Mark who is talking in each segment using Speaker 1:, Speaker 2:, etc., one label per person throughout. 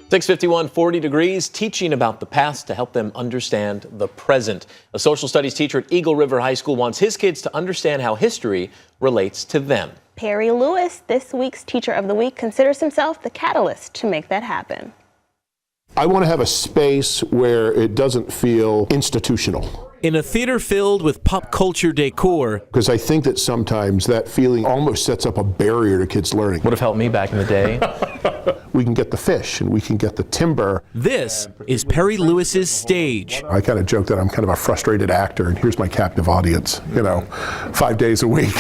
Speaker 1: 6:51, 40 degrees, teaching about the past to help them understand the present. A social studies teacher at Eagle River High School wants his kids to understand how history relates to them.
Speaker 2: Perry Lewis, this week's Teacher of the Week, considers himself the catalyst to make that happen.
Speaker 3: I want to have a space where it doesn't feel institutional.
Speaker 4: In a theater filled with pop culture decor.
Speaker 3: Because I think that sometimes that feeling almost sets up a barrier to kids learning.
Speaker 1: Would have helped me back in the day.
Speaker 3: We can get the fish and we can get the timber.
Speaker 4: This is Perry Lewis's stage.
Speaker 3: I kind of joke that I'm kind of a frustrated actor, and here's my captive audience, 5 days a week,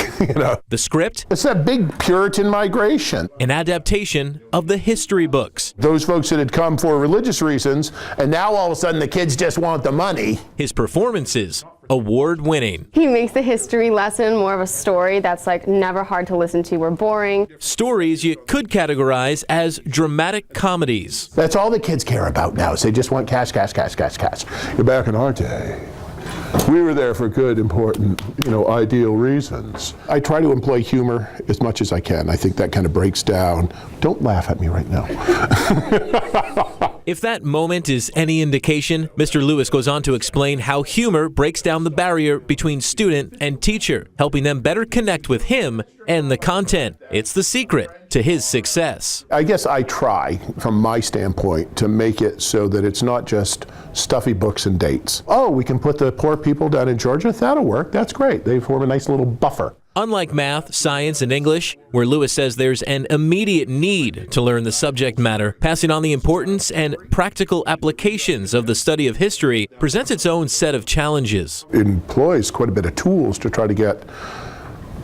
Speaker 4: The script?
Speaker 3: It's that big Puritan migration.
Speaker 4: An adaptation of the history books.
Speaker 3: Those folks that had come for religious reasons, and now all of a sudden the kids just want the money.
Speaker 4: His performances, award-winning.
Speaker 5: He makes the history lesson more of a story that's never hard to listen to or boring.
Speaker 4: Stories you could categorize as dramatic comedies.
Speaker 3: That's all the kids care about now, is they just want cash, cash, cash, cash, cash. You're back in our day. We were there for good, important, ideal reasons. I try to employ humor as much as I can. I think that kind of breaks down. Don't laugh at me right now.
Speaker 4: If that moment is any indication, Mr. Lewis goes on to explain how humor breaks down the barrier between student and teacher, helping them better connect with him and the content. It's the secret to his success.
Speaker 3: I guess I try, from my standpoint, to make it so that it's not just stuffy books and dates. Oh, we can put the poor people down in Georgia? That'll work. That's great. They form a nice little buffer.
Speaker 4: Unlike math, science, and English, where Lewis says there's an immediate need to learn the subject matter, passing on the importance and practical applications of the study of history presents its own set of challenges.
Speaker 3: It employs quite a bit of tools to try to get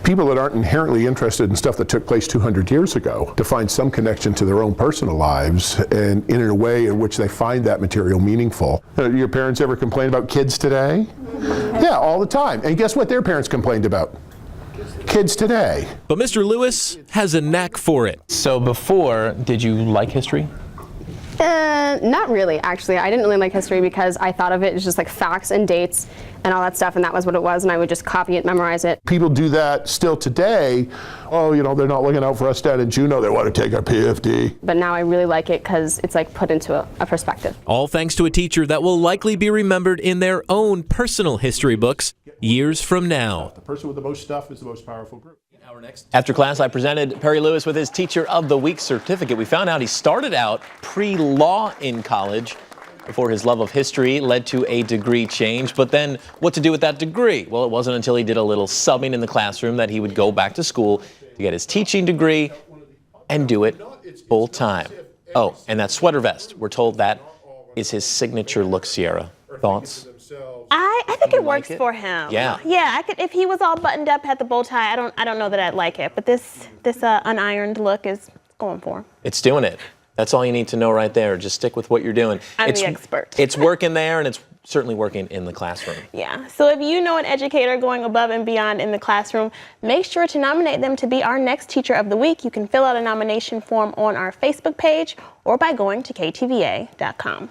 Speaker 3: people that aren't inherently interested in stuff that took place 200 years ago to find some connection to their own personal lives, and in a way in which they find that material meaningful. Your parents ever complain about kids today? Yeah, all the time. And guess what their parents complained about? Kids today.
Speaker 4: But Mr. Lewis has a knack for it.
Speaker 1: So before, did you like history?
Speaker 5: Not really, actually. I didn't really like history because I thought of it as just facts and dates and all that stuff, and that was what it was, and I would just copy it, memorize it.
Speaker 3: People do that still today. Oh, they're not looking out for us down in Juneau. They want to take our PFD.
Speaker 5: But now I really like it because it's put into a perspective.
Speaker 4: All thanks to a teacher that will likely be remembered in their own personal history books years from now.
Speaker 3: The person with the most stuff is the most powerful group.
Speaker 1: After class, I presented Perry Lewis with his Teacher of the Week certificate. We found out he started out pre-law in college before his love of history led to a degree change. But then what to do with that degree? Well, it wasn't until he did a little subbing in the classroom that he would go back to school to get his teaching degree and do it full time. Oh, and that sweater vest, we're told that is his signature look, Sierra. Thoughts?
Speaker 2: I think it works for him.
Speaker 1: Yeah.
Speaker 2: Yeah, I could, if he was all buttoned up, had the bow tie, I don't know that I'd like it. But this unironed look is going for him.
Speaker 1: It's doing it. That's all you need to know right there. Just stick with what you're doing.
Speaker 2: I'm the expert.
Speaker 1: It's working there, and it's certainly working in the classroom.
Speaker 2: Yeah. So if you know an educator going above and beyond in the classroom, make sure to nominate them to be our next Teacher of the Week. You can fill out a nomination form on our Facebook page or by going to KTVA.com.